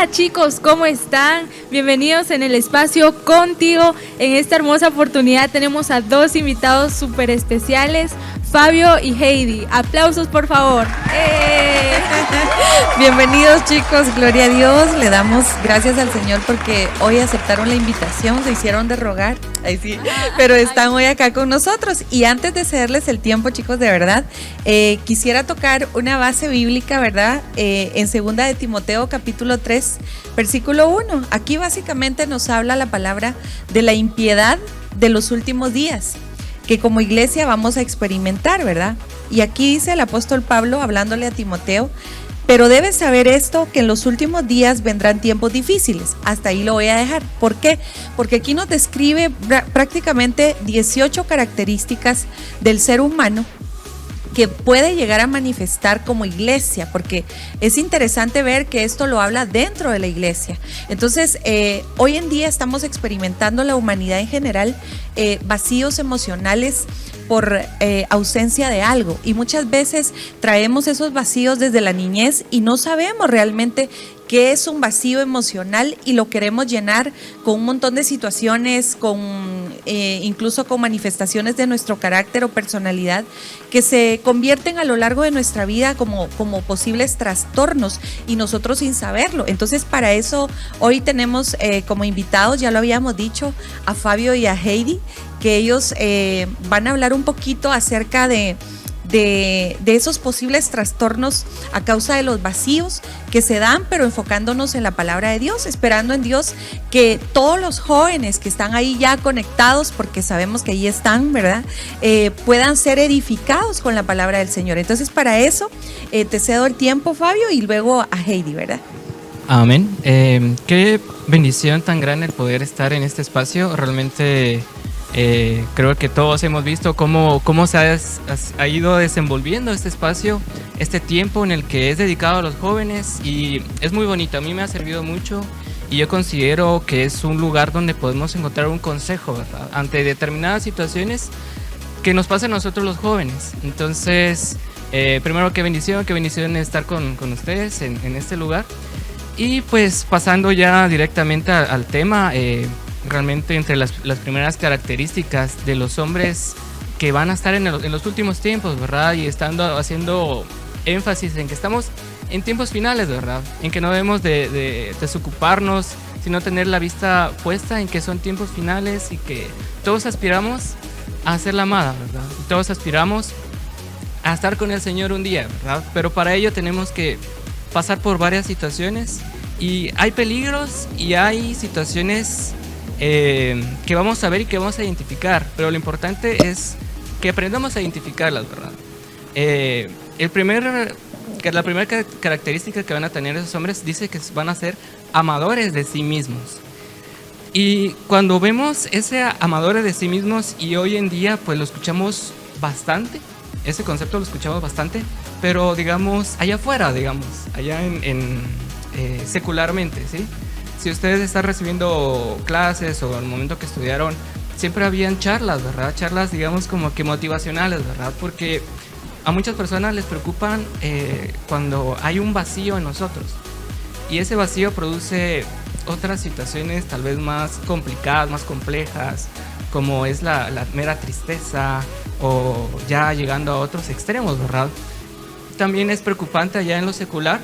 Hola chicos, ¿cómo están? Bienvenidos en el espacio Contigo. En esta hermosa oportunidad tenemos a dos invitados súper especiales, Fabio y Heidi. Aplausos por favor. Bienvenidos chicos, gloria a Dios. Le damos gracias al Señor porque hoy aceptaron la invitación, se hicieron de rogar, ahí sí, pero están hoy acá con nosotros. Y antes de cederles el tiempo, chicos, de verdad, quisiera tocar una base bíblica, ¿verdad? En 2 de Timoteo capítulo 3, versículo 1. Aquí básicamente nos habla la palabra de la impiedad de los últimos días, que como iglesia vamos a experimentar, ¿verdad? Y aquí dice el apóstol Pablo hablándole a Timoteo: pero debes saber esto, que en los últimos días vendrán tiempos difíciles. Hasta ahí lo voy a dejar. ¿Por qué? Porque aquí nos describe prácticamente 18 características del ser humano que puede llegar a manifestar como iglesia, porque es interesante ver que esto lo habla dentro de la iglesia. Entonces, hoy en día estamos experimentando la humanidad en general vacíos emocionales por ausencia de algo, y muchas veces traemos esos vacíos desde la niñez y no sabemos realmente qué es un vacío emocional y lo queremos llenar con un montón de situaciones, incluso con manifestaciones de nuestro carácter o personalidad que se convierten a lo largo de nuestra vida como posibles trastornos, y nosotros sin saberlo. Entonces, para eso hoy tenemos como invitados, ya lo habíamos dicho, a Fabio y a Heidi, que ellos van a hablar un poquito acerca de esos posibles trastornos a causa de los vacíos que se dan, pero enfocándonos en la palabra de Dios, esperando en Dios que todos los jóvenes que están ahí ya conectados, porque sabemos que ahí están, ¿verdad? Puedan ser edificados con la palabra del Señor. Entonces, para eso te cedo el tiempo, Fabio, y luego a Heidi, ¿verdad? Amén. Qué bendición tan grande el poder estar en este espacio. Realmente creo que todos hemos visto cómo se ha ido desenvolviendo este espacio, este tiempo en el que es dedicado a los jóvenes, y es muy bonito. A mí me ha servido mucho y yo considero que es un lugar donde podemos encontrar un consejo, ¿verdad?, ante determinadas situaciones que nos pasan a nosotros los jóvenes. Entonces, primero, qué bendición estar con ustedes en este lugar. Y pues pasando ya directamente al tema, realmente entre las primeras características de los hombres que van a estar en los últimos tiempos, ¿verdad? Y haciendo énfasis en que estamos en tiempos finales, ¿verdad? En que no debemos de desocuparnos, sino tener la vista puesta en que son tiempos finales y que todos aspiramos a ser la amada, ¿verdad? Y todos aspiramos a estar con el Señor un día, ¿verdad? Pero para ello tenemos que pasar por varias situaciones, y hay peligros y hay situaciones que vamos a ver y que vamos a identificar, pero lo importante es que aprendamos a identificarlas, ¿verdad? La primera característica que van a tener esos hombres dice que van a ser amadores de sí mismos. Y cuando vemos ese amadores de sí mismos, y hoy en día pues lo escuchamos bastante, ese concepto lo escuchamos bastante, pero digamos allá afuera, allá secularmente, ¿sí? Si ustedes están recibiendo clases o en el momento que estudiaron, siempre habían charlas, ¿verdad? Charlas, digamos, como que motivacionales, ¿verdad? Porque a muchas personas les preocupan cuando hay un vacío en nosotros, y ese vacío produce otras situaciones tal vez más complicadas, más complejas, como es la mera tristeza, o ya llegando a otros extremos, ¿verdad? También es preocupante allá en lo secular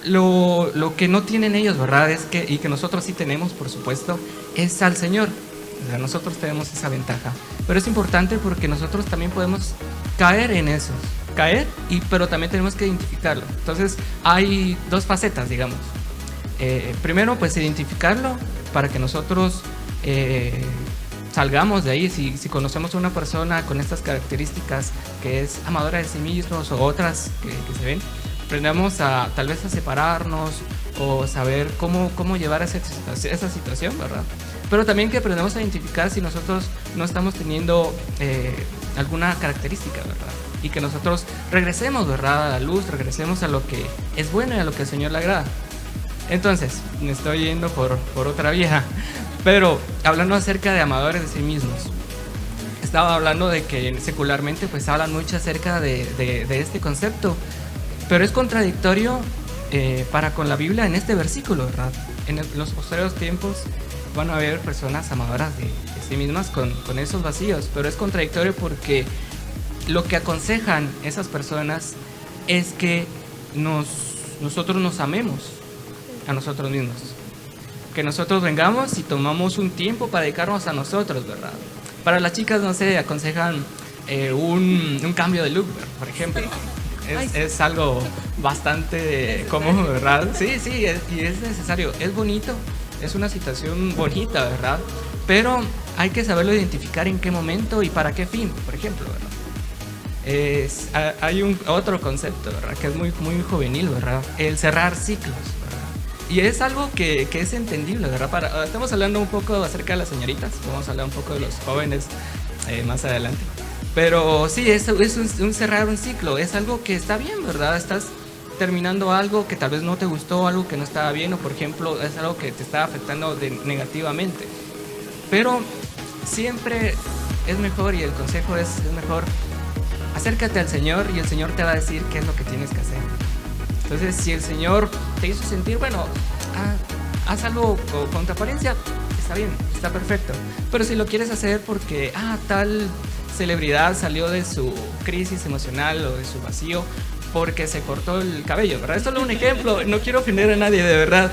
lo que no tienen ellos, ¿verdad? Y que nosotros sí tenemos, por supuesto, es al Señor. O sea, nosotros tenemos esa ventaja. Pero es importante porque nosotros también podemos caer en eso. Pero también tenemos que identificarlo. Entonces, hay dos facetas, digamos. Primero, pues identificarlo para que nosotros salgamos de ahí. Si conocemos a una persona con estas características, que es amadora de sí mismos o otras que se ven, aprendamos tal vez a separarnos o saber cómo llevar esa situación, ¿verdad? Pero también que aprendamos a identificar si nosotros no estamos teniendo alguna característica, ¿verdad? Y que nosotros regresemos, ¿verdad?, a la luz, regresemos a lo que es bueno y a lo que al Señor le agrada. Entonces, me estoy yendo por otra vía, pero hablando acerca de amadores de sí mismos, estaba hablando de que secularmente pues hablan mucho acerca de este concepto, pero es contradictorio para con la Biblia en este versículo, ¿verdad? Los posteriores tiempos van a haber personas amadoras de sí mismas con esos vacíos, pero es contradictorio porque lo que aconsejan esas personas es que nosotros nos amemos a nosotros mismos, que nosotros vengamos y tomamos un tiempo para dedicarnos a nosotros, ¿verdad? Para las chicas, no sé, aconsejan un cambio de look, por ejemplo. Es algo bastante común, ¿verdad? Sí, y es necesario, es bonito, es una situación bonita, ¿verdad? Pero hay que saberlo identificar en qué momento y para qué fin, por ejemplo, ¿verdad? Hay otro concepto, ¿verdad? Que es muy juvenil, ¿verdad? El cerrar ciclos, ¿verdad? Y es algo que es entendible, ¿verdad? Estamos hablando un poco acerca de las señoritas, vamos a hablar un poco de los jóvenes más adelante. Pero sí, es un cerrar un ciclo, es algo que está bien, ¿verdad? Estás terminando algo que tal vez no te gustó, algo que no estaba bien, o por ejemplo, es algo que te está afectando negativamente. Pero siempre es mejor, y el consejo es mejor, acércate al Señor y el Señor te va a decir qué es lo que tienes que hacer. Entonces, si el Señor te hizo sentir, bueno, haz algo con tu apariencia, está bien, está perfecto. Pero si lo quieres hacer porque, tal celebridad salió de su crisis emocional o de su vacío porque se cortó el cabello, ¿verdad? Es solo un ejemplo, no quiero ofender a nadie, de verdad.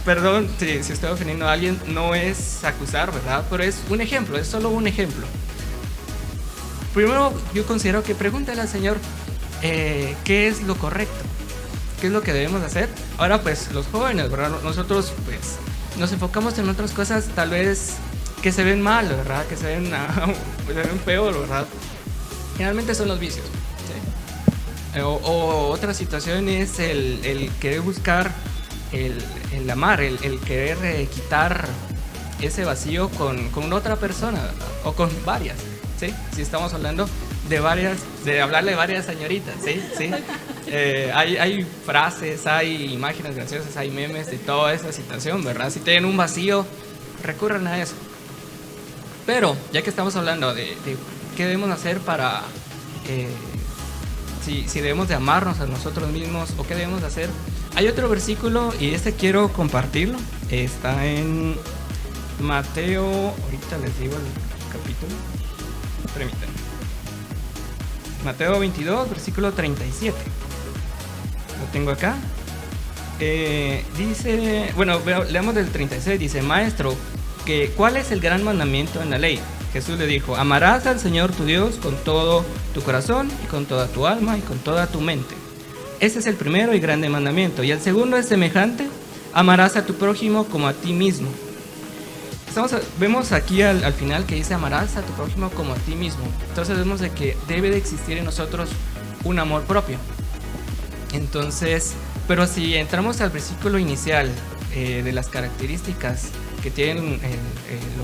Perdón si estoy ofendiendo a alguien, no es acusar, ¿verdad? Pero es un ejemplo, es solo un ejemplo. Primero, yo considero que pregúntale al Señor qué es lo correcto, qué es lo que debemos hacer. Ahora, pues, los jóvenes, ¿verdad? Nosotros, pues, nos enfocamos en otras cosas, tal vez que se ven mal, ¿verdad? Que se ven peor, ¿verdad? Generalmente son los vicios, ¿sí? O otra situación es el querer buscar el amar, el querer quitar ese vacío con otra persona, ¿verdad? O con varias, ¿sí? Si estamos hablando de hablarle a varias señoritas, ¿sí? ¿Sí? Hay frases, hay imágenes graciosas, hay memes de toda esa situación, ¿verdad? Si tienen un vacío, recurran a eso. Pero, ya que estamos hablando de qué debemos hacer para, si debemos de amarnos a nosotros mismos o qué debemos de hacer, hay otro versículo y quiero compartirlo. Está en Mateo, ahorita les digo el capítulo, permítanme. Mateo 22, versículo 37. Lo tengo acá. Dice, bueno, leamos del 36, dice: Maestro, ¿cuál es el gran mandamiento en la ley? Jesús le dijo: amarás al Señor tu Dios con todo tu corazón y con toda tu alma y con toda tu mente. Ese es el primero y grande mandamiento. Y el segundo es semejante: amarás a tu prójimo como a ti mismo. Vemos aquí al final que dice: amarás a tu prójimo como a ti mismo. Entonces vemos de que debe de existir en nosotros un amor propio. Entonces, pero si entramos al versículo inicial de las características que tienen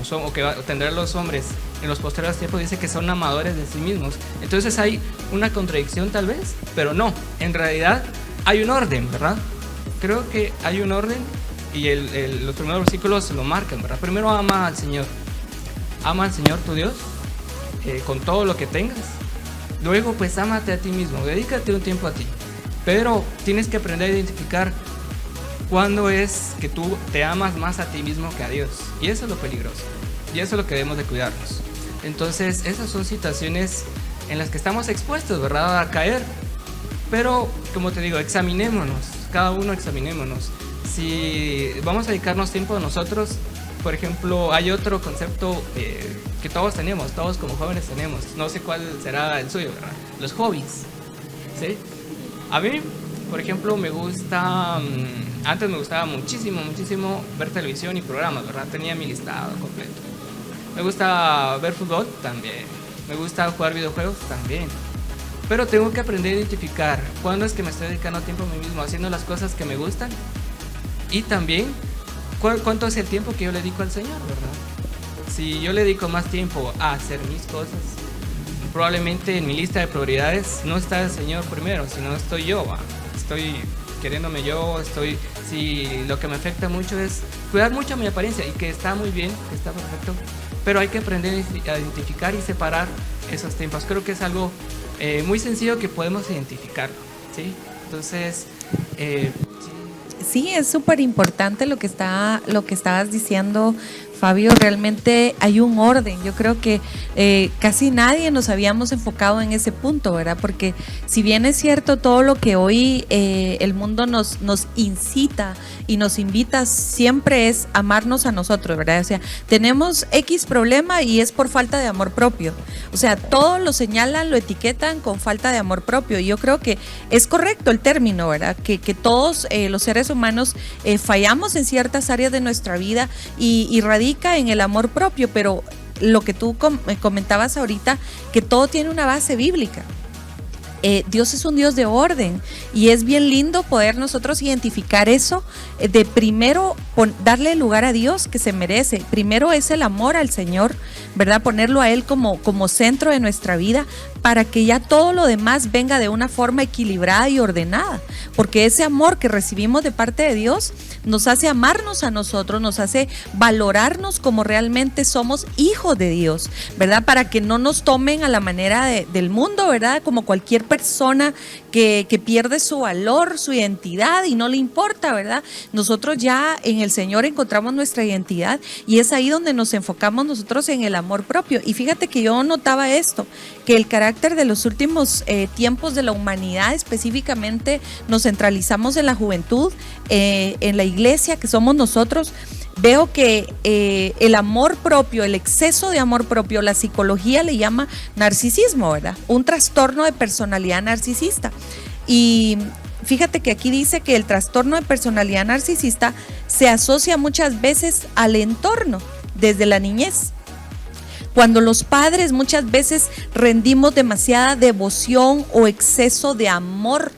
o que tendrán los hombres en los posteriores tiempos, dice que son amadores de sí mismos. Entonces hay una contradicción tal vez, pero no, en realidad hay un orden, ¿verdad? Creo que hay un orden y los primeros versículos lo marcan, ¿verdad? Primero ama al Señor tu Dios con todo lo que tengas. Luego pues ámate a ti mismo, dedícate un tiempo a ti, pero tienes que aprender a identificar cuándo es que tú te amas más a ti mismo que a Dios. Y eso es lo peligroso. Y eso es lo que debemos de cuidarnos. Entonces, esas son situaciones en las que estamos expuestos, ¿verdad?, a caer. Pero, como te digo, examinémonos. Cada uno examinémonos. Si vamos a dedicarnos tiempo a nosotros, por ejemplo, hay otro concepto que todos tenemos, todos como jóvenes tenemos. No sé cuál será el suyo, ¿verdad? Los hobbies, ¿sí? A mí, por ejemplo, me gusta... antes me gustaba muchísimo ver televisión y programas, ¿verdad? Tenía mi listado completo. Me gusta ver fútbol también. Me gusta jugar videojuegos también. Pero tengo que aprender a identificar cuándo es que me estoy dedicando tiempo a mí mismo, haciendo las cosas que me gustan. Y también, cuánto es el tiempo que yo le dedico al Señor, ¿verdad? Si yo le dedico más tiempo a hacer mis cosas, probablemente en mi lista de prioridades no está el Señor primero, sino estoy yo, ¿va? Estoy queriéndome yo, si lo que me afecta mucho es cuidar mucho mi apariencia, y que está muy bien, que está perfecto, pero hay que aprender a identificar y separar esos tiempos. Creo que es algo muy sencillo que podemos identificarlo, ¿sí? Entonces, si Sí, es súper importante lo que estabas diciendo, Fabio. Realmente hay un orden. Yo creo que casi nadie nos habíamos enfocado en ese punto, ¿verdad? Porque si bien es cierto todo lo que hoy el mundo nos incita y nos invita, siempre es amarnos a nosotros, ¿verdad? O sea, tenemos X problema y es por falta de amor propio. O sea, todo lo señalan, lo etiquetan con falta de amor propio. Y yo creo que es correcto el término, ¿verdad? Que todos los seres humanos fallamos en ciertas áreas de nuestra vida y radica en el amor propio, pero lo que tú comentabas ahorita, que todo tiene una base bíblica. Dios es un Dios de orden y es bien lindo poder nosotros identificar eso, de primero darle lugar a Dios que se merece. Primero es el amor al Señor, ¿verdad? Ponerlo a Él como centro de nuestra vida, para que ya todo lo demás venga de una forma equilibrada y ordenada, porque ese amor que recibimos de parte de Dios nos hace amarnos a nosotros, nos hace valorarnos como realmente somos hijos de Dios, ¿verdad? Para que no nos tomen a la manera del mundo, ¿verdad? Como cualquier persona que pierde su valor, su identidad y no le importa, ¿verdad? Nosotros ya en el Señor encontramos nuestra identidad y es ahí donde nos enfocamos nosotros en el amor propio. Y fíjate que yo notaba esto, que el carácter de los últimos tiempos de la humanidad, específicamente nos centralizamos en la juventud, en la iglesia que somos nosotros. Veo que el amor propio, el exceso de amor propio, la psicología le llama narcisismo, ¿verdad? Un trastorno de personalidad narcisista. Y fíjate que aquí dice que el trastorno de personalidad narcisista se asocia muchas veces al entorno, desde la niñez. Cuando los padres muchas veces rendimos demasiada devoción o exceso de amor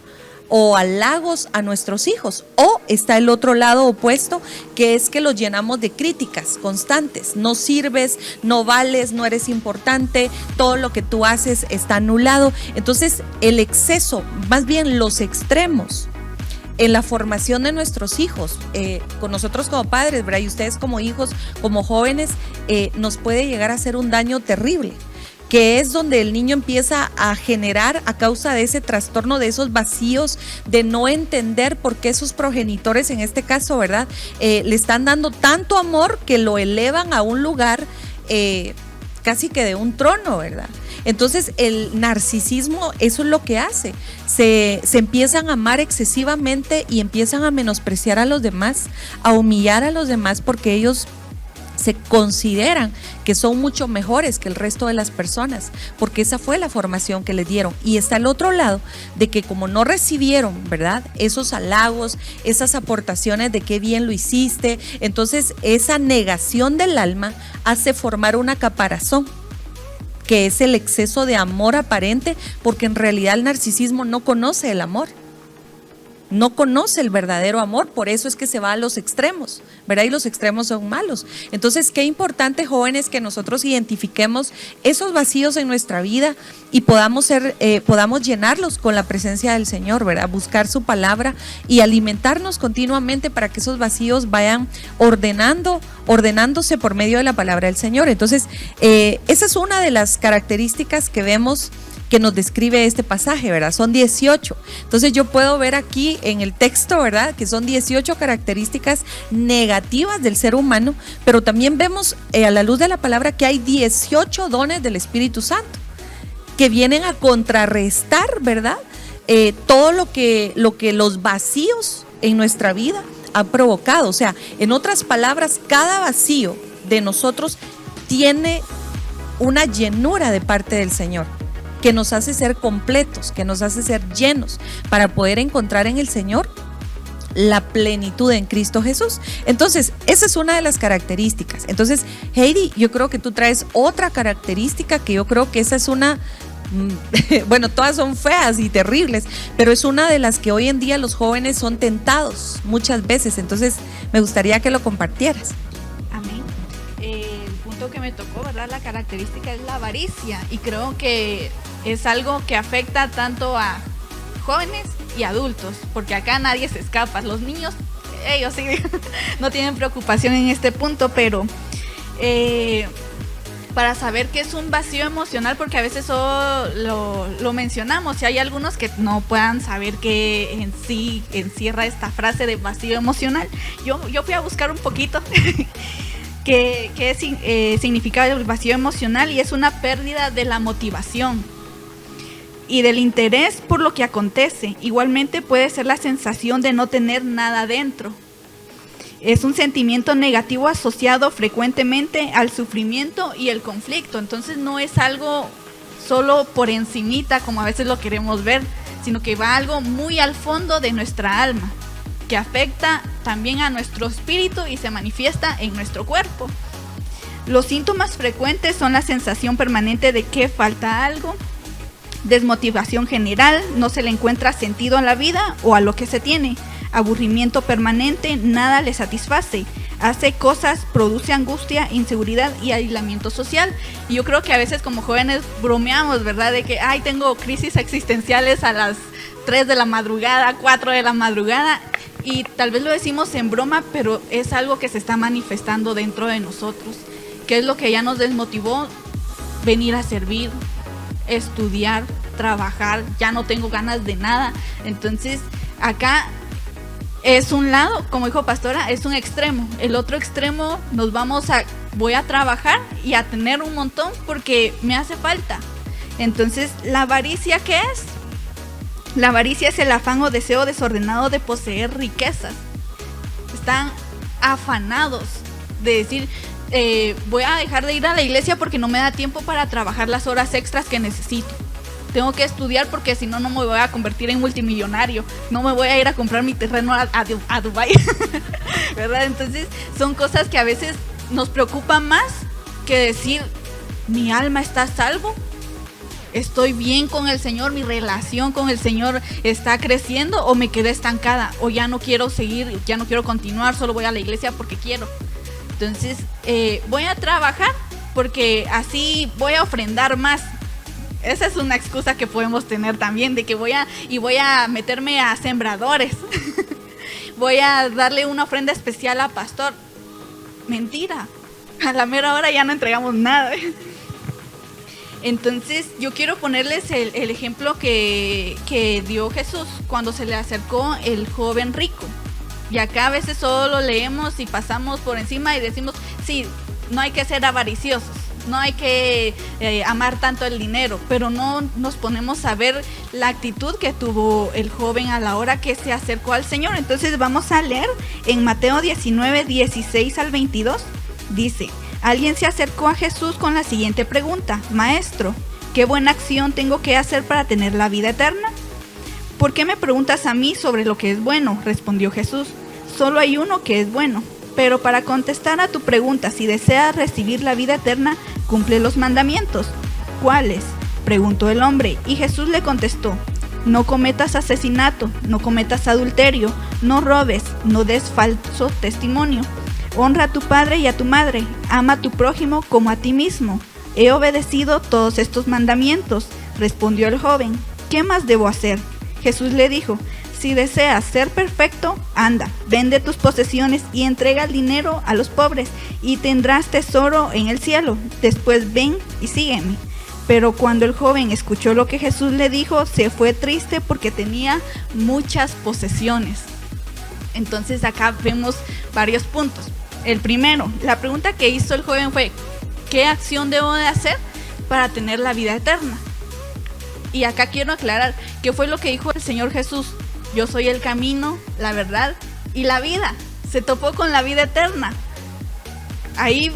o halagos a nuestros hijos, o está el otro lado opuesto, que es que los llenamos de críticas constantes. No sirves, no vales, no eres importante, todo lo que tú haces está anulado. Entonces el exceso, más bien los extremos en la formación de nuestros hijos, con nosotros como padres, ¿verdad? Y ustedes como hijos, como jóvenes, nos puede llegar a hacer un daño terrible, que es donde el niño empieza a generar, a causa de ese trastorno, de esos vacíos, de no entender por qué sus progenitores, en este caso, ¿verdad? Le están dando tanto amor que lo elevan a un lugar casi que de un trono, ¿verdad? Entonces el narcisismo, eso es lo que hace, se empiezan a amar excesivamente y empiezan a menospreciar a los demás, a humillar a los demás, porque ellos se consideran que son mucho mejores que el resto de las personas, porque esa fue la formación que les dieron. Y está el otro lado, de que como no recibieron, ¿verdad?, esos halagos, esas aportaciones de qué bien lo hiciste, entonces esa negación del alma hace formar una caparazón, que es el exceso de amor aparente, porque en realidad el narcisismo no conoce el amor. No conoce el verdadero amor, por eso es que se va a los extremos, ¿verdad? Y los extremos son malos. Entonces, qué importante, jóvenes, que nosotros identifiquemos esos vacíos en nuestra vida y podamos llenarlos con la presencia del Señor, ¿verdad? Buscar su palabra y alimentarnos continuamente para que esos vacíos vayan ordenándose por medio de la palabra del Señor. Entonces, esa es una de las características que vemos que nos describe este pasaje, ¿verdad? Son 18. Entonces yo puedo ver aquí en el texto, ¿verdad?, que son 18 características negativas del ser humano, pero también vemos a la luz de la palabra que hay 18 dones del Espíritu Santo que vienen a contrarrestar, ¿verdad?, todo lo que los vacíos en nuestra vida han provocado. O sea, en otras palabras, cada vacío de nosotros tiene una llenura de parte del Señor, que nos hace ser completos, que nos hace ser llenos, para poder encontrar en el Señor la plenitud en Cristo Jesús. Entonces, esa es una de las características. Entonces, Heidi, yo creo que tú traes otra característica que yo creo que esa es una, bueno, todas son feas y terribles, pero es una de las que hoy en día los jóvenes son tentados muchas veces. Entonces, me gustaría que lo compartieras. Amén. El punto que me tocó, ¿verdad?, la característica es la avaricia, y creo que es algo que afecta tanto a jóvenes y adultos, porque acá nadie se escapa. Los niños, ellos sí no tienen preocupación en este punto, pero para saber qué es un vacío emocional, porque a veces solo lo mencionamos y hay algunos que no puedan saber qué en sí encierra esta frase de vacío emocional. Yo fui a buscar un poquito qué significa el vacío emocional, y es una pérdida de la motivación y del interés por lo que acontece. Igualmente puede ser la sensación de no tener nada dentro. Es un sentimiento negativo asociado frecuentemente al sufrimiento y el conflicto. Entonces no es algo solo por encimita como a veces lo queremos ver, sino que va algo muy al fondo de nuestra alma, que afecta también a nuestro espíritu y se manifiesta en nuestro cuerpo. Los síntomas frecuentes son la sensación permanente de que falta algo, desmotivación general, no se le encuentra sentido a la vida o a lo que se tiene, aburrimiento permanente, nada le satisface, hace cosas, produce angustia, inseguridad y aislamiento social. Y yo creo que a veces como jóvenes bromeamos, ¿verdad? De que, tengo crisis existenciales a las 3 de la madrugada, 4 de la madrugada, y tal vez lo decimos en broma, pero es algo que se está manifestando dentro de nosotros. ¿Qué es lo que ya nos desmotivó? Venir a servir, estudiar, trabajar, ya no tengo ganas de nada. Entonces, acá es un lado, como dijo Pastora, es un extremo. El otro extremo voy a trabajar y a tener un montón porque me hace falta. Entonces, ¿la avaricia qué es? La avaricia es el afán o deseo desordenado de poseer riquezas. Están afanados de decir, voy a dejar de ir a la iglesia porque no me da tiempo para trabajar las horas extras que necesito. Tengo que estudiar porque si no, no me voy a convertir en multimillonario. No me voy a ir a comprar mi terreno a Dubái. ¿Verdad? Entonces, son cosas que a veces nos preocupan más que decir, mi alma está a salvo. Estoy bien con el Señor, mi relación con el Señor está creciendo, o me quedé estancada, o ya no quiero seguir, ya no quiero continuar, solo voy a la iglesia porque quiero. Entonces, voy a trabajar porque así voy a ofrendar más. Esa es una excusa que podemos tener también, de que voy a meterme a sembradores. Voy a darle una ofrenda especial a pastor. Mentira. A la mera hora ya no entregamos nada. Entonces, yo quiero ponerles el ejemplo que dio Jesús cuando se le acercó el joven rico. Y acá a veces solo leemos y pasamos por encima y decimos, sí, no hay que ser avariciosos. No hay que amar tanto el dinero, pero no nos ponemos a ver la actitud que tuvo el joven a la hora que se acercó al Señor. Entonces vamos a leer en Mateo 19, 16 al 22. Dice, alguien se acercó a Jesús con la siguiente pregunta: Maestro, ¿qué buena acción tengo que hacer para tener la vida eterna? ¿Por qué me preguntas a mí sobre lo que es bueno?, respondió Jesús. Solo hay uno que es bueno. Pero para contestar a tu pregunta, si deseas recibir la vida eterna, cumple los mandamientos. ¿Cuáles?, preguntó el hombre, y Jesús le contestó: no cometas asesinato, no cometas adulterio, no robes, no des falso testimonio, honra a tu padre y a tu madre, ama a tu prójimo como a ti mismo. He obedecido todos estos mandamientos, respondió el joven. ¿Qué más debo hacer? Jesús le dijo: si deseas ser perfecto, anda, vende tus posesiones y entrega el dinero a los pobres y tendrás tesoro en el cielo. Después ven y sígueme. Pero cuando el joven escuchó lo que Jesús le dijo, se fue triste porque tenía muchas posesiones. Entonces acá vemos varios puntos. El primero, la pregunta que hizo el joven fue: ¿qué acción debo de hacer para tener la vida eterna? Y acá quiero aclarar qué fue lo que dijo el Señor Jesús. Yo soy el camino, la verdad y la vida. Se topó con la vida eterna. Ahí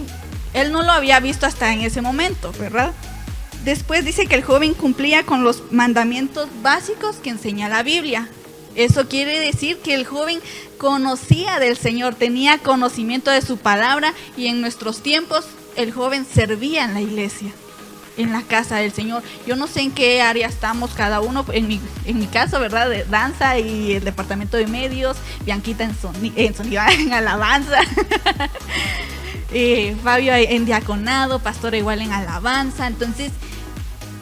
él no lo había visto hasta en ese momento, ¿verdad? Después dice que el joven cumplía con los mandamientos básicos que enseña la Biblia. Eso quiere decir que el joven conocía del Señor, tenía conocimiento de su palabra, y en nuestros tiempos el joven servía en la iglesia, en la casa del Señor. Yo no sé en qué área estamos cada uno, en mi caso, ¿verdad? De danza y el departamento de medios, Bianquita en sonido, en alabanza, Fabio en diaconado, Pastora igual en alabanza. Entonces,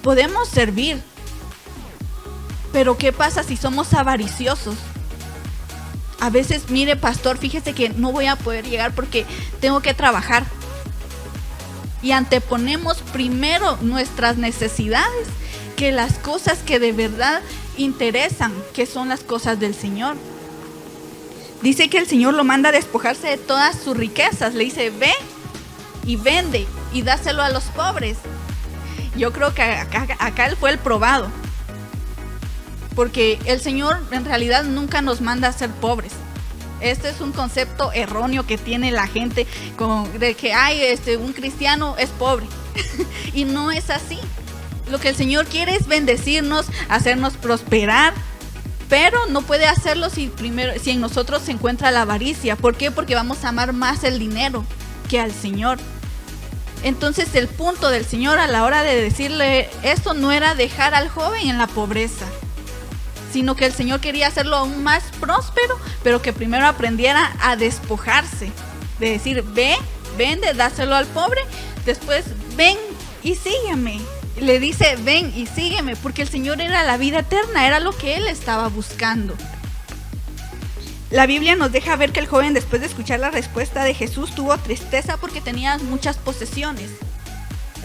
podemos servir, pero ¿qué pasa si somos avariciosos? A veces, mire, pastor, fíjese que no voy a poder llegar porque tengo que trabajar. y anteponemos primero nuestras necesidades que las cosas que de verdad interesan, que son las cosas del Señor. Dice que el Señor lo manda a despojarse de todas sus riquezas. Le dice, ve y vende y dáselo a los pobres. Yo creo que acá él fue el probado, porque el Señor en realidad nunca nos manda a ser pobres. Este es un concepto erróneo que tiene la gente de que un cristiano es pobre. Y no es así. Lo que el Señor quiere es bendecirnos, hacernos prosperar, pero no puede hacerlo si en nosotros se encuentra la avaricia. ¿Por qué? Porque vamos a amar más el dinero que al Señor. Entonces el punto del Señor a la hora de decirle esto no era dejar al joven en la pobreza, sino que el Señor quería hacerlo aún más próspero, pero que primero aprendiera a despojarse, de decir, ve, vende, dáselo al pobre, después ven y sígueme. Le dice, ven y sígueme, porque el Señor era la vida eterna, era lo que él estaba buscando. La Biblia nos deja ver que el joven, después de escuchar la respuesta de Jesús, tuvo tristeza porque tenía muchas posesiones.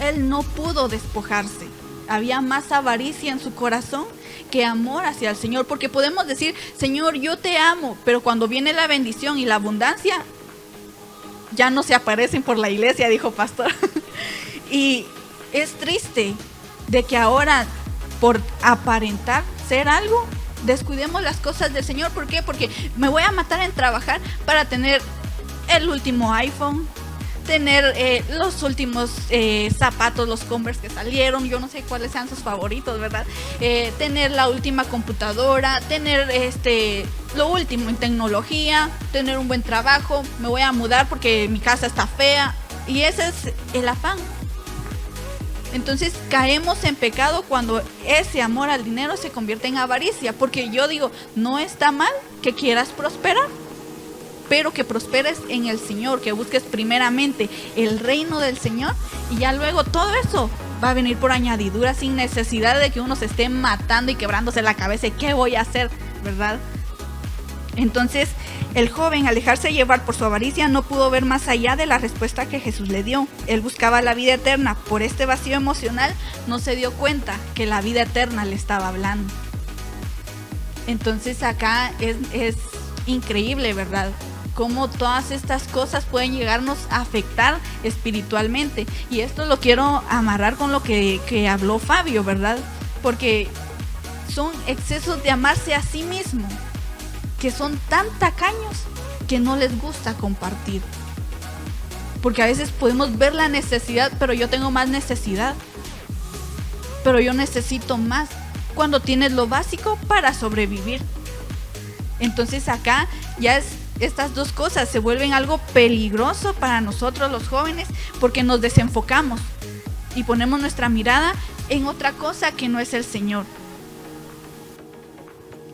Él no pudo despojarse. Había más avaricia en su corazón que amor hacia el Señor, porque podemos decir, Señor, yo te amo, pero cuando viene la bendición y la abundancia, ya no se aparecen por la iglesia, dijo pastor. Y es triste de que ahora, por aparentar ser algo, descuidemos las cosas del Señor. ¿Por qué? Porque me voy a matar en trabajar para tener el último iPhone, tener los últimos zapatos, los Converse que salieron, yo no sé cuáles sean sus favoritos, ¿verdad? Tener la última computadora, tener lo último en tecnología, tener un buen trabajo, me voy a mudar porque mi casa está fea, y ese es el afán. Entonces caemos en pecado cuando ese amor al dinero se convierte en avaricia, porque yo digo, no está mal que quieras prosperar, pero que prosperes en el Señor, que busques primeramente el reino del Señor, y ya luego todo eso va a venir por añadidura, sin necesidad de que uno se esté matando y quebrándose la cabeza. ¿Qué voy a hacer? ¿Verdad? Entonces el joven, al dejarse llevar por su avaricia, no pudo ver más allá de la respuesta que Jesús le dio. Él buscaba la vida eterna. Por este vacío emocional no se dio cuenta que la vida eterna le estaba hablando. Entonces acá es increíble, ¿verdad? Cómo todas estas cosas pueden llegarnos a afectar espiritualmente. Y esto lo quiero amarrar con lo que habló Fabio, ¿verdad? Porque son excesos de amarse a sí mismo, que son tan tacaños que no les gusta compartir. Porque a veces podemos ver la necesidad, pero yo tengo más necesidad, pero yo necesito más, cuando tienes lo básico para sobrevivir. Entonces acá ya estas dos cosas se vuelven algo peligroso para nosotros los jóvenes, porque nos desenfocamos y ponemos nuestra mirada en otra cosa que no es el Señor.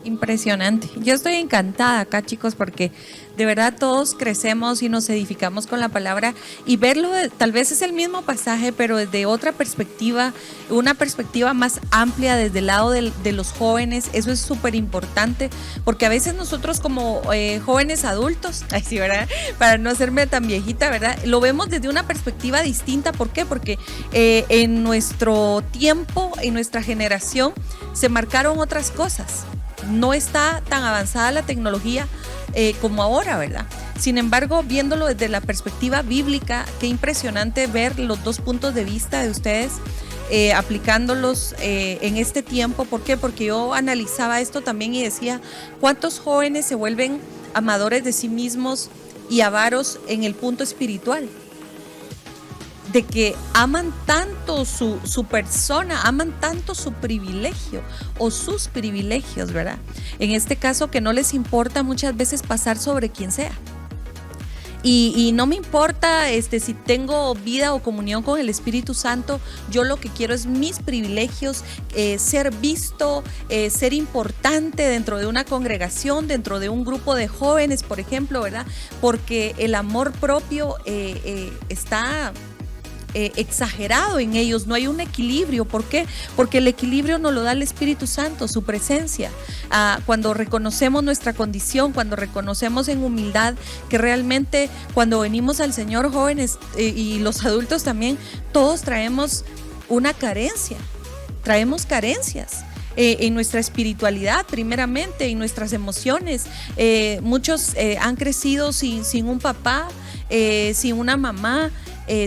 Impresionante. Yo estoy encantada acá, chicos, porque de verdad todos crecemos y nos edificamos con la palabra, y verlo tal vez es el mismo pasaje, pero desde otra perspectiva, una perspectiva más amplia desde el lado de los jóvenes. Eso es súper importante, porque a veces nosotros como jóvenes adultos, ay sí, ¿verdad? Para no hacerme tan viejita, ¿verdad? Lo vemos desde una perspectiva distinta. ¿Por qué? Porque en nuestro tiempo, en nuestra generación, se marcaron otras cosas. No está tan avanzada la tecnología como ahora, ¿verdad? Sin embargo, viéndolo desde la perspectiva bíblica, qué impresionante ver los dos puntos de vista de ustedes, aplicándolos en este tiempo. ¿Por qué? Porque yo analizaba esto también y decía, ¿cuántos jóvenes se vuelven amadores de sí mismos y avaros en el punto espiritual? De que aman tanto su persona, aman tanto su privilegio o sus privilegios, ¿verdad? En este caso, que no les importa muchas veces pasar sobre quien sea. Y no me importa si tengo vida o comunión con el Espíritu Santo. Yo lo que quiero es mis privilegios, ser visto, ser importante dentro de una congregación, dentro de un grupo de jóvenes, por ejemplo, ¿verdad? Porque el amor propio está exagerado en ellos, no hay un equilibrio. ¿Por qué? Porque el equilibrio nos lo da el Espíritu Santo, su presencia. Cuando reconocemos nuestra condición, cuando reconocemos en humildad que realmente cuando venimos al Señor, jóvenes y los adultos también, todos traemos una carencia, traemos carencias. En nuestra espiritualidad primeramente, en nuestras emociones. Muchos han crecido sin un papá, sin una mamá,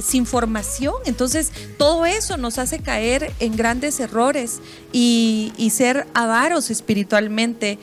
sin formación. Entonces todo eso nos hace caer en grandes errores y ser avaros espiritualmente,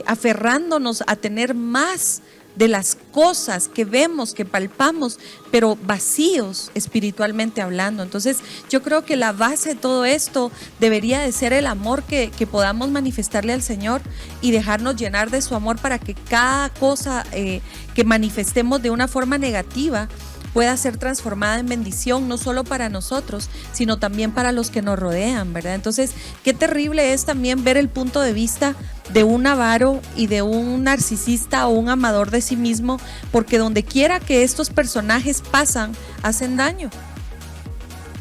aferrándonos a tener más de las cosas que vemos, que palpamos, pero vacíos espiritualmente hablando. Entonces yo creo que la base de todo esto debería de ser el amor que podamos manifestarle al Señor y dejarnos llenar de su amor para que cada cosa que manifestemos de una forma negativa pueda ser transformada en bendición, no solo para nosotros, sino también para los que nos rodean, ¿verdad? Entonces, qué terrible es también ver el punto de vista de un avaro y de un narcisista o un amador de sí mismo, porque donde quiera que estos personajes pasan, hacen daño,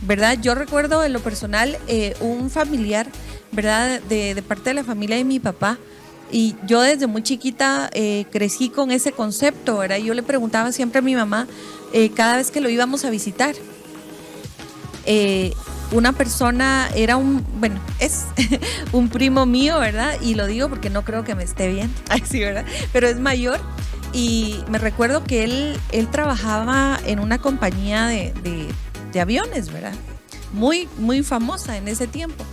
¿verdad? Yo recuerdo en lo personal un familiar, ¿verdad? De parte de la familia de mi papá, y yo desde muy chiquita crecí con ese concepto, ¿verdad? Yo le preguntaba siempre a mi mamá, cada vez que lo íbamos a visitar, una persona era es un primo mío, ¿verdad? Y lo digo porque no creo que me esté bien, ay, sí, ¿verdad? Pero es mayor, y me recuerdo que él trabajaba en una compañía de aviones, ¿verdad? Muy, muy famosa en ese tiempo,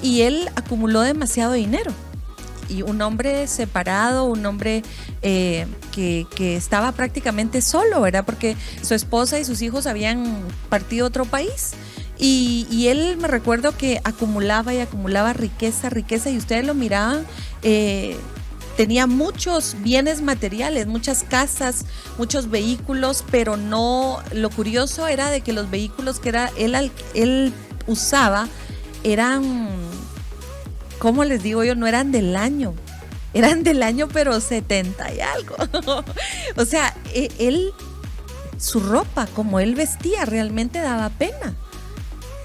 y él acumuló demasiado dinero. Y un hombre separado, un hombre que estaba prácticamente solo, ¿verdad? Porque su esposa y sus hijos habían partido a otro país. Y él, me recuerdo que acumulaba y acumulaba riqueza, y ustedes lo miraban, tenía muchos bienes materiales, muchas casas, muchos vehículos, pero no, lo curioso era de que los vehículos que él usaba eran, ¿cómo les digo yo? No eran del año. Eran del año, pero 70 y algo. O sea, su ropa, como él vestía, realmente daba pena.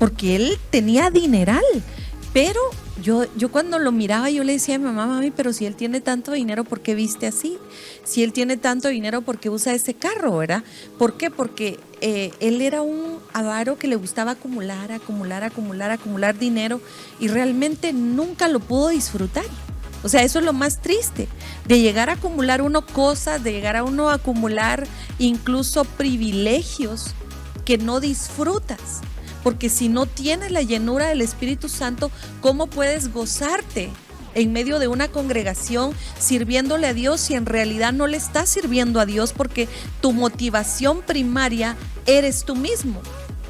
Porque él tenía dineral. Pero yo cuando lo miraba, yo le decía a mi mamá, mami, pero si él tiene tanto dinero, ¿por qué viste así? Si él tiene tanto dinero, ¿por qué usa ese carro, verdad? ¿Por qué? Porque él era un avaro que le gustaba acumular dinero, y realmente nunca lo pudo disfrutar. O sea, eso es lo más triste, de llegar a acumular uno cosas, de llegar a uno a acumular incluso privilegios que no disfrutas. Porque si no tienes la llenura del Espíritu Santo, ¿cómo puedes gozarte en medio de una congregación sirviéndole a Dios si en realidad no le estás sirviendo a Dios? Porque tu motivación primaria eres tú mismo.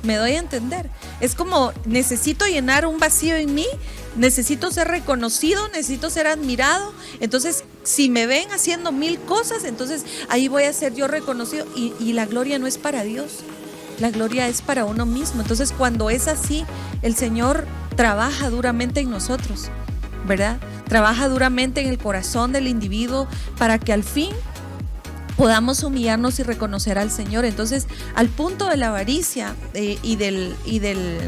¿Me doy a entender? Es como, necesito llenar un vacío en mí, necesito ser reconocido, necesito ser admirado. Entonces, si me ven haciendo 1000 cosas, entonces ahí voy a ser yo reconocido. Y la gloria no es para Dios. La gloria es para uno mismo. Entonces, cuando es así, el Señor trabaja duramente en nosotros, ¿verdad? Trabaja duramente en el corazón del individuo para que al fin podamos humillarnos y reconocer al Señor. Entonces, al punto de la avaricia y del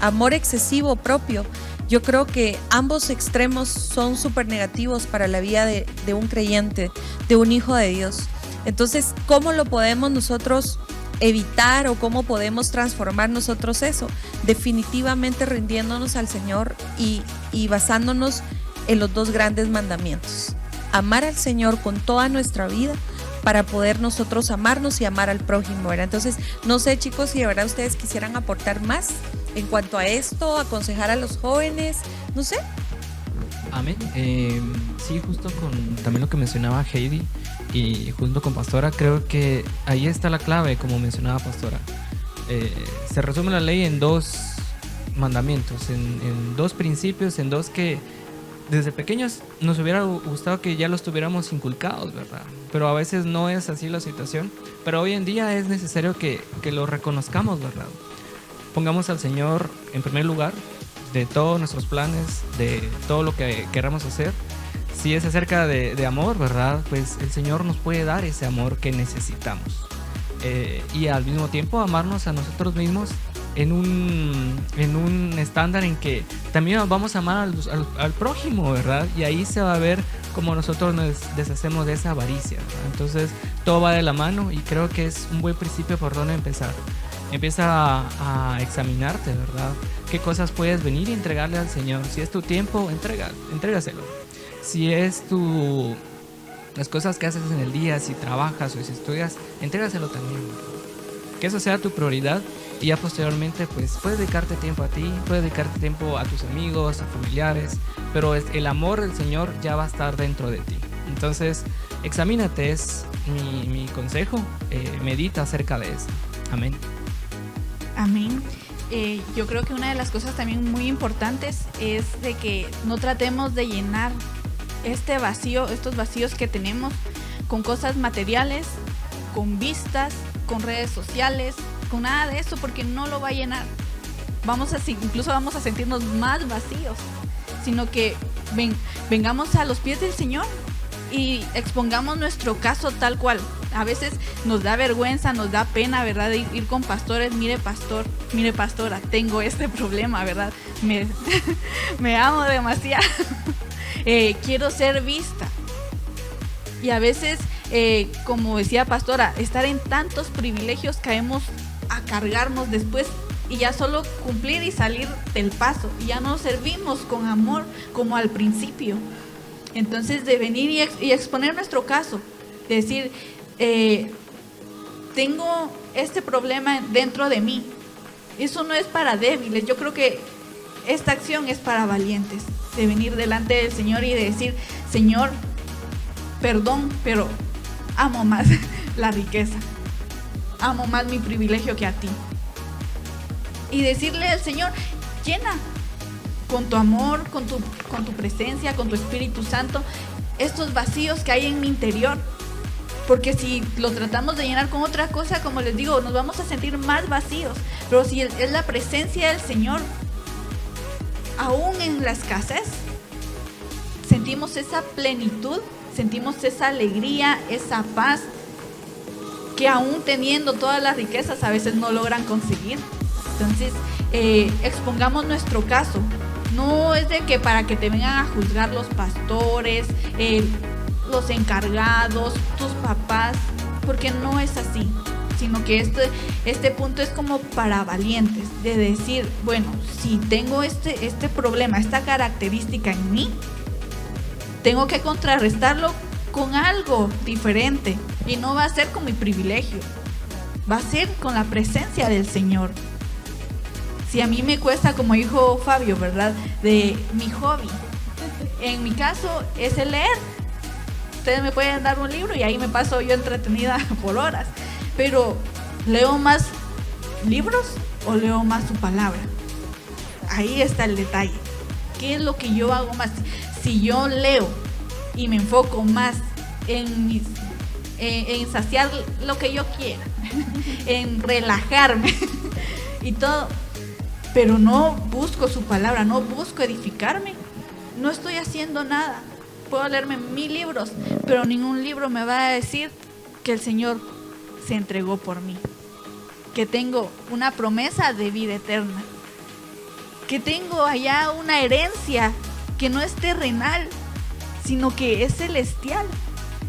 amor excesivo propio, yo creo que ambos extremos son súper negativos para la vida de un creyente, de un hijo de Dios. Entonces, ¿cómo lo podemos nosotros evitar o cómo podemos transformar nosotros eso? Definitivamente rindiéndonos al Señor y basándonos en los 2 grandes mandamientos: amar al Señor con toda nuestra vida para poder nosotros amarnos y amar al prójimo, ¿verdad? Entonces, no sé, chicos, si de verdad ustedes quisieran aportar más en cuanto a esto, aconsejar a los jóvenes, no sé. Amén. Sí, justo con también lo que mencionaba Heidi y junto con Pastora, creo que ahí está la clave, como mencionaba Pastora. Se resume la ley en 2 mandamientos, en 2 principios, en 2 que desde pequeños nos hubiera gustado que ya los tuviéramos inculcados, ¿verdad? Pero a veces no es así la situación. Pero hoy en día es necesario que lo reconozcamos, ¿verdad? Pongamos al Señor en primer lugar de todos nuestros planes, de todo lo que queramos hacer. Si es acerca de amor, ¿verdad? Pues el Señor nos puede dar ese amor que necesitamos. y al mismo tiempo amarnos a nosotros mismos en un estándar en que también vamos a amar al prójimo, ¿verdad? Y ahí se va a ver cómo nosotros nos deshacemos de esa avaricia, ¿verdad? Entonces todo va de la mano y creo que es un buen principio por donde empezar. Empieza a examinarte, ¿verdad? ¿Qué cosas puedes venir y entregarle al Señor? Si es tu tiempo, entrégaselo. Si es las cosas que haces en el día, si trabajas o si estudias, entrégaselo también, ¿verdad? Que eso sea tu prioridad y ya posteriormente pues puedes dedicarte tiempo a ti, puedes dedicarte tiempo a tus amigos, a familiares, pero el amor del Señor ya va a estar dentro de ti. Entonces, examínate, es mi consejo, medita acerca de eso. Amén. Amén. Yo creo que una de las cosas también muy importantes es de que no tratemos de llenar este vacío, estos vacíos que tenemos con cosas materiales, con vistas, con redes sociales, con nada de eso, porque no lo va a llenar. Incluso vamos a sentirnos más vacíos, sino que vengamos a los pies del Señor y expongamos nuestro caso tal cual. A veces nos da vergüenza, nos da pena, ¿verdad? De ir con pastores. Mire pastora, tengo este problema, ¿verdad? Me amo demasiado. Quiero ser vista. Y a veces, como decía pastora, estar en tantos privilegios caemos a cargarnos después y ya solo cumplir y salir del paso. Y ya no servimos con amor como al principio. Entonces, de venir y exponer nuestro caso, de decir, tengo este problema dentro de mí. Eso no es para débiles. Yo creo que esta acción es para valientes, de venir delante del Señor y de decir, Señor, perdón, pero amo más la riqueza, amo más mi privilegio que a ti. Y decirle al Señor, llena con tu amor, con tu presencia, con tu Espíritu Santo, estos vacíos que hay en mi interior. Porque si lo tratamos de llenar con otra cosa, como les digo, nos vamos a sentir más vacíos. Pero si es la presencia del Señor, aún en la escasez, sentimos esa plenitud, sentimos esa alegría, esa paz, que aún teniendo todas las riquezas a veces no logran conseguir. Entonces, expongamos nuestro caso. No es de que para que te vengan a juzgar los pastores, los encargados, tus papás, porque no es así, sino que este punto es como para valientes, de decir, bueno, si tengo este problema, esta característica en mí, tengo que contrarrestarlo con algo diferente, y no va a ser con mi privilegio, va a ser con la presencia del Señor. Si a mí me cuesta, como dijo Fabio, ¿verdad?, de mi hobby, en mi caso es el leer. Ustedes me pueden dar un libro y ahí me paso yo entretenida por horas, pero ¿leo más libros o leo más su palabra? Ahí está el detalle. ¿Qué es lo que yo hago más? Si yo leo y me enfoco más en saciar lo que yo quiera, en relajarme y todo, pero no busco su palabra, no busco edificarme, no estoy haciendo nada. Puedo leerme 1000 libros, pero ningún libro me va a decir que el Señor se entregó por mí, que tengo una promesa de vida eterna, que tengo allá una herencia que no es terrenal, sino que es celestial.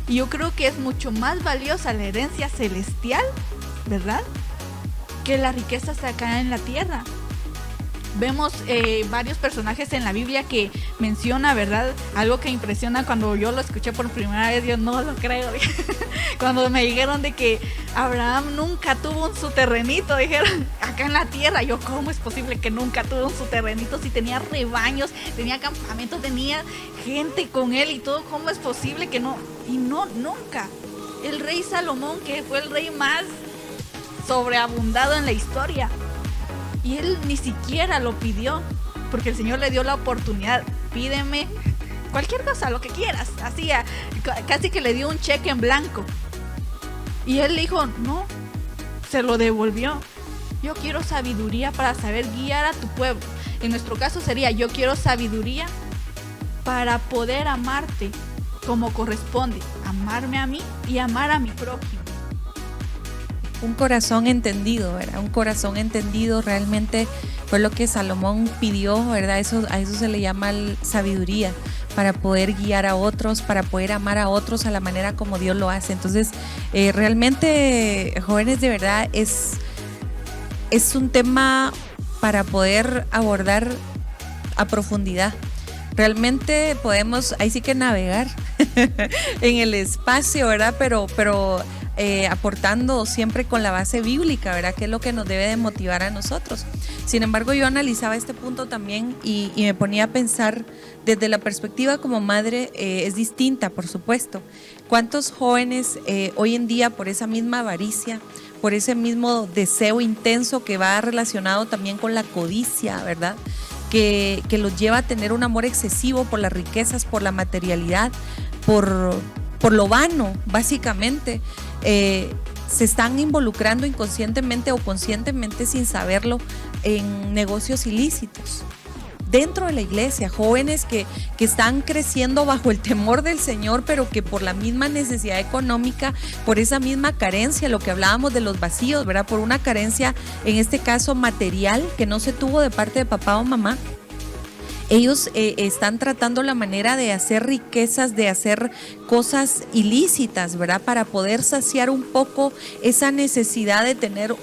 Y yo creo que es mucho más valiosa la herencia celestial, ¿verdad?, que las riquezas acá en la tierra. Vemos varios personajes en la Biblia que menciona, ¿verdad?, algo que impresiona. Cuando yo lo escuché por primera vez, yo no lo creo. Cuando me dijeron de que Abraham nunca tuvo su terrenito, dijeron, acá en la tierra. Yo, ¿cómo es posible que nunca tuvo su terrenito si tenía rebaños, tenía campamentos, tenía gente con él y todo? ¿Cómo es posible que no? Y no, nunca. El rey Salomón, que fue el rey más sobreabundado en la historia, y él ni siquiera lo pidió, porque el Señor le dio la oportunidad. Pídeme cualquier cosa, lo que quieras. Así, casi que le dio un cheque en blanco. Y él dijo, no, se lo devolvió. Yo quiero sabiduría para saber guiar a tu pueblo. En nuestro caso sería, yo quiero sabiduría para poder amarte como corresponde. Amarme a mí y amar a mi prójimo. un corazón entendido, ¿verdad? Un corazón entendido realmente fue lo que Salomón pidió, ¿verdad? A eso se le llama sabiduría, para poder guiar a otros, para poder amar a otros a la manera como Dios lo hace. Entonces, realmente, jóvenes, de verdad, es un tema para poder abordar a profundidad. Realmente podemos, ahí sí que navegar en el espacio, ¿verdad? Pero aportando siempre con la base bíblica, ¿verdad? Que es lo que nos debe de motivar a nosotros. Sin embargo, yo analizaba este punto también y me ponía a pensar desde la perspectiva como madre, es distinta, por supuesto. ¿Cuántos jóvenes hoy en día, por esa misma avaricia, por ese mismo deseo intenso que va relacionado también con la codicia, ¿verdad? Que los lleva a tener un amor excesivo por las riquezas, por la materialidad, por lo vano, básicamente, se están involucrando inconscientemente o conscientemente sin saberlo en negocios ilícitos? Dentro de la iglesia, jóvenes que están creciendo bajo el temor del Señor, pero que por la misma necesidad económica, por esa misma carencia, lo que hablábamos de los vacíos, ¿verdad? Por una carencia, en este caso material, que no se tuvo de parte de papá o mamá, ellos están tratando la manera de hacer riquezas, de hacer cosas ilícitas, ¿verdad? Para poder saciar un poco esa necesidad de tener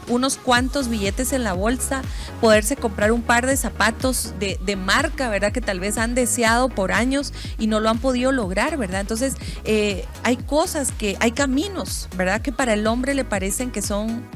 unos cuantos billetes en la bolsa, poderse comprar un par de zapatos de marca, ¿verdad? Que tal vez han deseado por años y no lo han podido lograr, ¿verdad? Entonces, hay cosas hay caminos, ¿verdad? Que para el hombre le parecen que son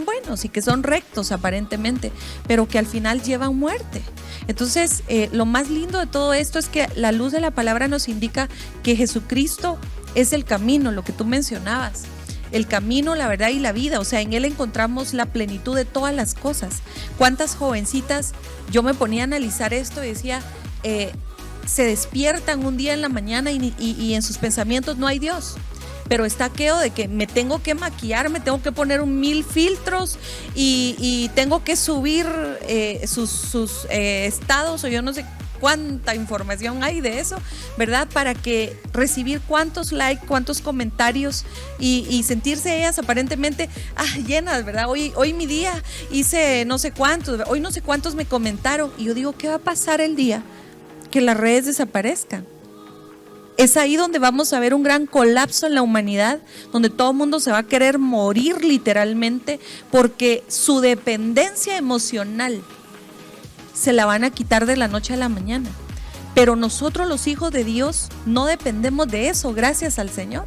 buenos y que son rectos aparentemente, pero que al final llevan muerte. Entonces, lo más lindo de todo esto es que la luz de la palabra nos indica que Jesucristo es el camino, lo que tú mencionabas. El camino, la verdad y la vida, o sea, en Él encontramos la plenitud de todas las cosas. ¿Cuántas jovencitas, yo me ponía a analizar esto y decía, se despiertan un día en la mañana y en sus pensamientos no hay Dios? Pero está aquello de que me tengo que maquillar, me tengo que poner 1000 filtros y tengo que subir sus estados, o yo no sé cuánta información hay de eso, ¿verdad? Para que recibir cuántos likes, cuántos comentarios y sentirse ellas aparentemente llenas, ¿verdad? Hoy mi día hice no sé cuántos, hoy no sé cuántos me comentaron. Y yo digo, ¿qué va a pasar el día que las redes desaparezcan? Es ahí donde vamos a ver un gran colapso en la humanidad, donde todo el mundo se va a querer morir literalmente, porque su dependencia emocional se la van a quitar de la noche a la mañana. Pero nosotros, los hijos de Dios, no dependemos de eso, gracias al Señor.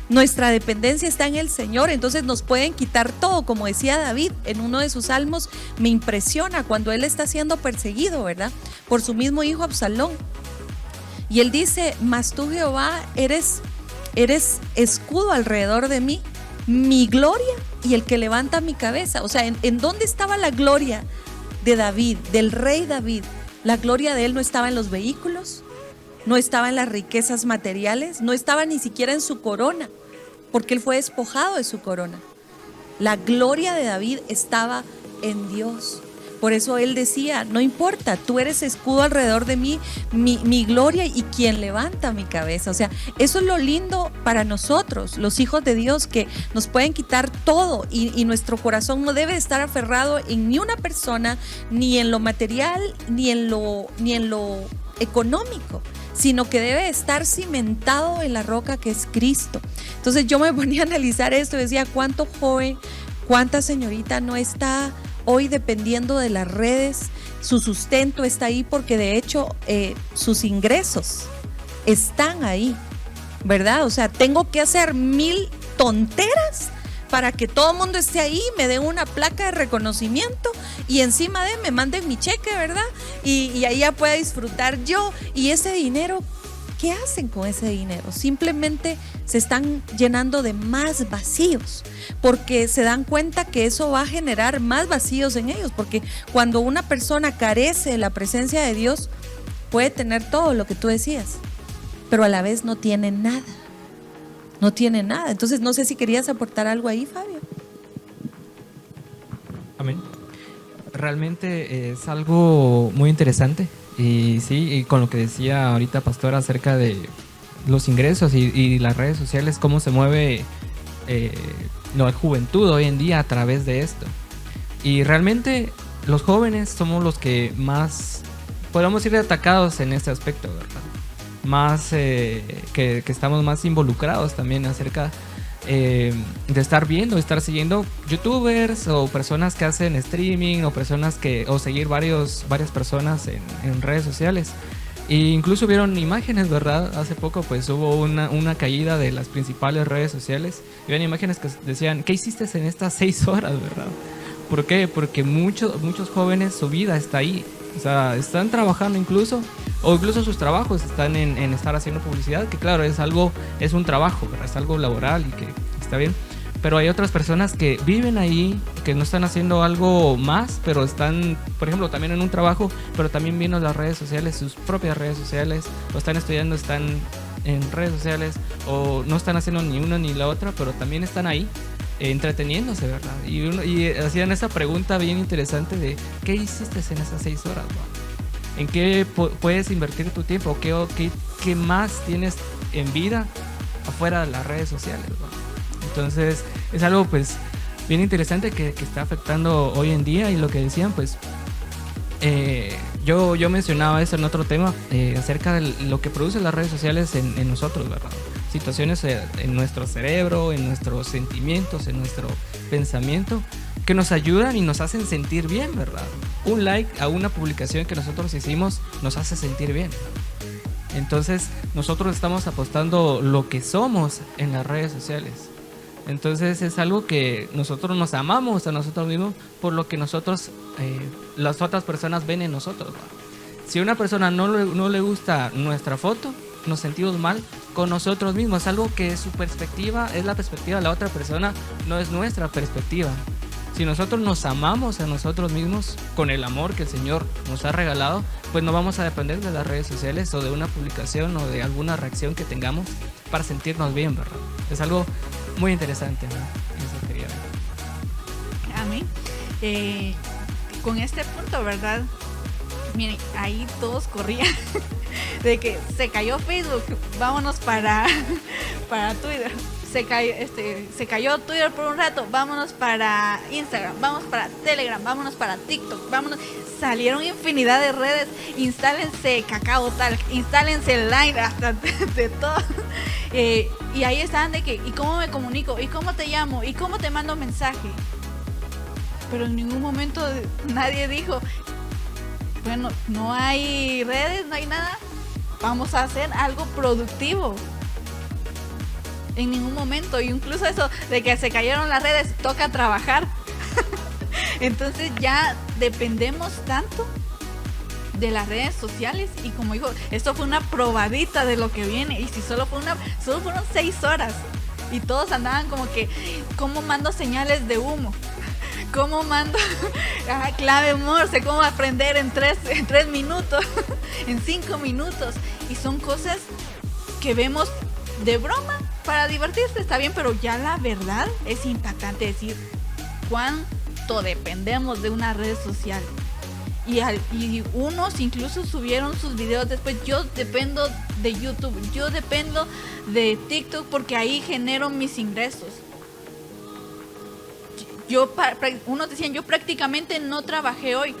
Nuestra dependencia está en el Señor, entonces nos pueden quitar todo, como decía David en uno de sus salmos. Me impresiona cuando él está siendo perseguido, ¿verdad? Por su mismo hijo Absalón. Y él dice, mas tú, Jehová, eres escudo alrededor de mí, mi gloria y el que levanta mi cabeza. O sea, ¿en dónde estaba la gloria de David, del rey David? La gloria de él no estaba en los vehículos, no estaba en las riquezas materiales, no estaba ni siquiera en su corona, porque él fue despojado de su corona. La gloria de David estaba en Dios. Por eso él decía, no importa, tú eres escudo alrededor de mí, mi gloria y quien levanta mi cabeza. O sea, eso es lo lindo para nosotros, los hijos de Dios, que nos pueden quitar todo y nuestro corazón no debe estar aferrado en ni una persona, ni en lo material, ni en lo económico, sino que debe estar cimentado en la roca que es Cristo. Entonces yo me ponía a analizar esto y decía, ¿cuánto joven, cuánta señorita no está hoy dependiendo de las redes? Su sustento está ahí porque de hecho sus ingresos están ahí, ¿verdad? O sea, tengo que hacer 1000 tonteras para que todo el mundo esté ahí, me den una placa de reconocimiento y encima me manden mi cheque, ¿verdad? Y ahí ya pueda disfrutar yo. Y ese dinero, ¿qué hacen con ese dinero? Simplemente se están llenando de más vacíos, porque se dan cuenta que eso va a generar más vacíos en ellos, porque cuando una persona carece de la presencia de Dios, puede tener todo lo que tú decías, pero a la vez no tiene nada. No tiene nada. Entonces no sé si querías aportar algo ahí, Fabio. Amén. Realmente es algo muy interesante. Y sí, y con lo que decía ahorita Pastor acerca de los ingresos y las redes sociales, cómo se mueve la juventud hoy en día a través de esto. Y realmente los jóvenes somos los que más podemos ir atacados en este aspecto, ¿verdad? Más que estamos más involucrados también acerca de estar viendo, estar siguiendo youtubers o personas que hacen streaming o seguir varias personas en redes sociales. E incluso vieron imágenes, ¿verdad? Hace poco pues hubo una caída de las principales redes sociales. Y habían imágenes que decían, ¿qué hiciste en estas 6 horas, verdad? ¿Por qué? Porque muchos jóvenes, su vida está ahí. O sea, están trabajando incluso sus trabajos están en estar haciendo publicidad, que claro, es un trabajo, ¿verdad? Es algo laboral y que está bien. Pero hay otras personas que viven ahí, que no están haciendo algo más, pero están, por ejemplo, también en un trabajo, pero también viendo las redes sociales, sus propias redes sociales, o están estudiando, están en redes sociales, o no están haciendo ni una ni la otra, pero también están ahí entreteniéndose, ¿verdad? Y hacían esa pregunta bien interesante de ¿qué hiciste en esas 6 horas, ¿no? ¿En qué puedes invertir tu tiempo? ¿Qué más tienes en vida afuera de las redes sociales, ¿no? Entonces es algo pues bien interesante que está afectando hoy en día. Y lo que decían pues yo mencionaba eso en otro tema acerca de lo que producen las redes sociales en nosotros, ¿verdad? Situaciones en nuestro cerebro, en nuestros sentimientos, en nuestro pensamiento, que nos ayudan y nos hacen sentir bien, ¿verdad? Un like a una publicación que nosotros hicimos nos hace sentir bien. Entonces nosotros estamos apostando lo que somos en las redes sociales. Entonces es algo que nosotros nos amamos a nosotros mismos por lo que las otras personas ven en nosotros, ¿verdad? Si a una persona no le gusta nuestra foto, nos sentimos mal con nosotros mismos. Es algo que su perspectiva es la perspectiva de la otra persona, no es nuestra perspectiva. Si nosotros nos amamos a nosotros mismos con el amor que el Señor nos ha regalado, pues no vamos a depender de las redes sociales o de una publicación o de alguna reacción que tengamos para sentirnos bien, ¿verdad? Es algo muy interesante, ¿no? Eso quería ver. A mí, con este punto, ¿verdad? Miren, ahí todos corrían de que se cayó Facebook, vámonos para Twitter. Se cayó Twitter por un rato, vámonos para Instagram, vamos para Telegram, vámonos para TikTok, vámonos. Salieron infinidad de redes, instálense Kakao Talk, instálense Line, hasta de todo. Y ahí están de que, ¿y cómo me comunico? ¿Y cómo te llamo? ¿Y cómo te mando mensaje? Pero en ningún momento nadie dijo, bueno, no hay redes, no hay nada, vamos a hacer algo productivo. En ningún momento, y incluso eso de que se cayeron las redes, toca trabajar. Entonces ya dependemos tanto de las redes sociales, y como dijo, esto fue una probadita de lo que viene. Y si solo fueron 6 horas y todos andaban como que, ¿cómo mando señales de humo? ¿Cómo mando clave Morse? ¿Cómo aprender en 3 minutos? En 5 minutos. Y son cosas que vemos de broma para divertirse, está bien, pero ya la verdad es impactante decir cuánto dependemos de una red social. Y unos incluso subieron sus videos después. Yo dependo de YouTube, yo dependo de TikTok porque ahí genero mis ingresos. Unos decían, yo prácticamente no trabajé hoy,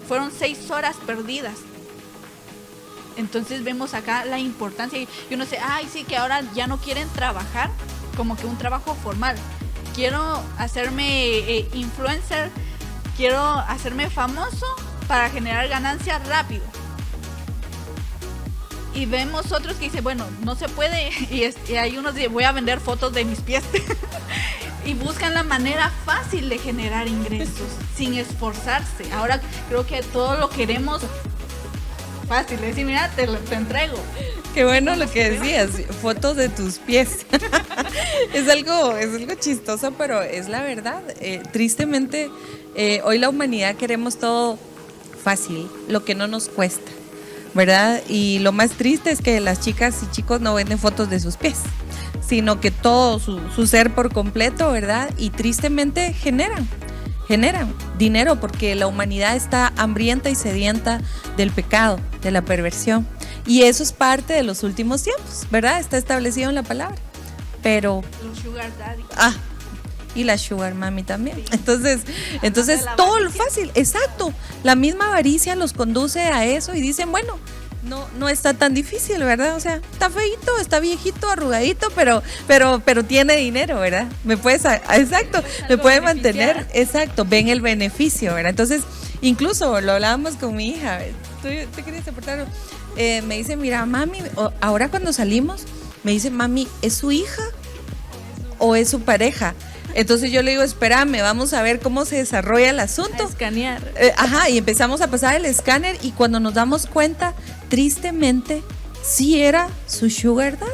fueron 6 horas perdidas. Entonces vemos acá la importancia, y uno dice, ay sí, que ahora ya no quieren trabajar como que un trabajo formal. Quiero hacerme influencer, quiero hacerme famoso para generar ganancias rápido. Y vemos otros que dicen, bueno, no se puede, y hay unos que dicen, voy a vender fotos de mis pies. Y buscan la manera fácil de generar ingresos sin esforzarse. Ahora creo que todo lo queremos fácil, es decir, mira, te entrego. Qué bueno lo que decías, fotos de tus pies. es algo chistoso, pero es la verdad. Tristemente, hoy la humanidad queremos todo fácil, lo que no nos cuesta, ¿verdad? Y lo más triste es que las chicas y chicos no venden fotos de sus pies, sino que todo su ser por completo, ¿verdad? Y tristemente generan dinero porque la humanidad está hambrienta y sedienta del pecado, de la perversión. Y eso es parte de los últimos tiempos, ¿verdad? Está establecido en la palabra. Pero los sugar daddy. y la sugar mami también. Entonces la todo lo avaricia. fácil, exacto. La misma avaricia los conduce a eso y dicen, bueno, no está tan difícil, ¿verdad? O sea, está feíto, está viejito, arrugadito, pero tiene dinero, ¿verdad? Me puedes, exacto, me puede mantener, exacto, ven el beneficio, ¿verdad? Entonces, incluso lo hablábamos con mi hija, ¿tú te querías aportar? Me dice, mira, mami, ahora cuando salimos, me dice, mami, ¿es su hija o es su pareja? Entonces yo le digo, espérame, vamos a ver cómo se desarrolla el asunto. A escanear. Y empezamos a pasar el escáner y cuando nos damos cuenta, tristemente, sí era su sugar daddy.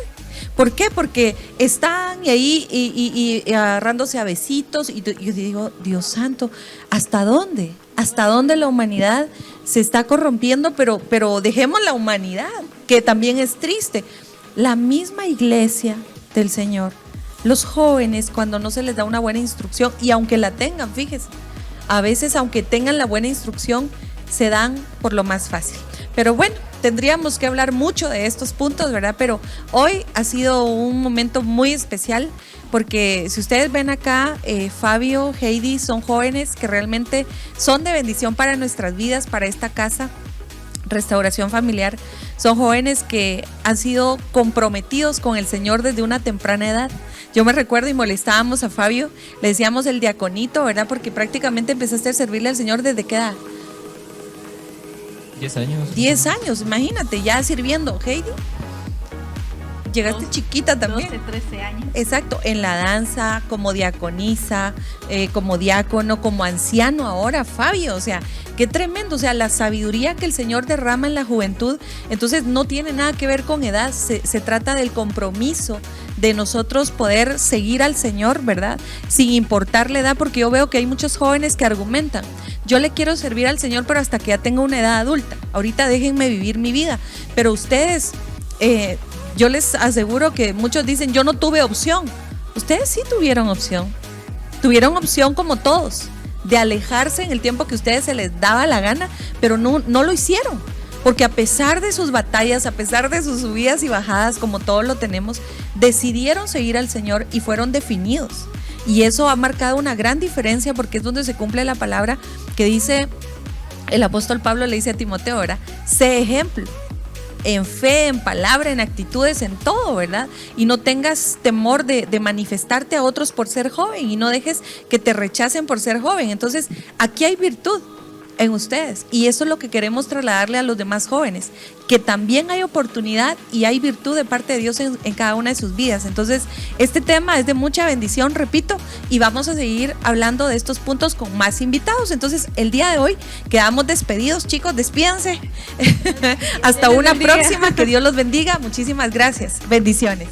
¿Por qué? Porque están ahí y agarrándose a besitos y yo digo, Dios santo, ¿hasta dónde? ¿Hasta dónde la humanidad se está corrompiendo? Pero dejemos la humanidad, que también es triste. La misma iglesia del Señor, los jóvenes, cuando no se les da una buena instrucción, y aunque la tengan, fíjese, a veces aunque tengan la buena instrucción, se dan por lo más fácil. Pero bueno, tendríamos que hablar mucho de estos puntos, ¿verdad? Pero hoy ha sido un momento muy especial porque si ustedes ven acá, Fabio, Heidi son jóvenes que realmente son de bendición para nuestras vidas, para esta casa, Restauración Familiar. Son jóvenes que han sido comprometidos con el Señor desde una temprana edad. Yo me recuerdo y molestábamos a Fabio, le decíamos el diaconito, ¿verdad? Porque prácticamente empezaste a servirle al Señor desde qué edad. 10 años. 10 años, imagínate, ya sirviendo. Heidi, llegaste chiquita también. 12, 13 años. Exacto, en la danza, como diaconisa, como diácono, como anciano ahora, Fabio, o sea, qué tremendo, o sea, la sabiduría que el Señor derrama en la juventud, entonces no tiene nada que ver con edad, se trata del compromiso de nosotros poder seguir al Señor, ¿verdad? Sin importar la edad, porque yo veo que hay muchos jóvenes que argumentan, yo le quiero servir al Señor, pero hasta que ya tenga una edad adulta, ahorita déjenme vivir mi vida, pero ustedes, yo les aseguro que muchos dicen, yo no tuve opción, ustedes sí tuvieron opción como todos, de alejarse en el tiempo que a ustedes se les daba la gana, pero no lo hicieron. Porque a pesar de sus batallas, a pesar de sus subidas y bajadas, como todos lo tenemos, decidieron seguir al Señor y fueron definidos. Y eso ha marcado una gran diferencia porque es donde se cumple la palabra que dice, el apóstol Pablo le dice a Timoteo, ¿verdad? Sé ejemplo, en fe, en palabra, en actitudes, en todo, ¿verdad? Y no tengas temor de manifestarte a otros por ser joven y no dejes que te rechacen por ser joven. Entonces, aquí hay virtud en ustedes y eso es lo que queremos trasladarle a los demás jóvenes, que también hay oportunidad y hay virtud de parte de Dios en cada una de sus vidas. Entonces este tema es de mucha bendición, repito, y vamos a seguir hablando de estos puntos con más invitados. Entonces el día de hoy quedamos despedidos, chicos, despídanse hasta una próxima, que Dios los bendiga, muchísimas gracias, bendiciones.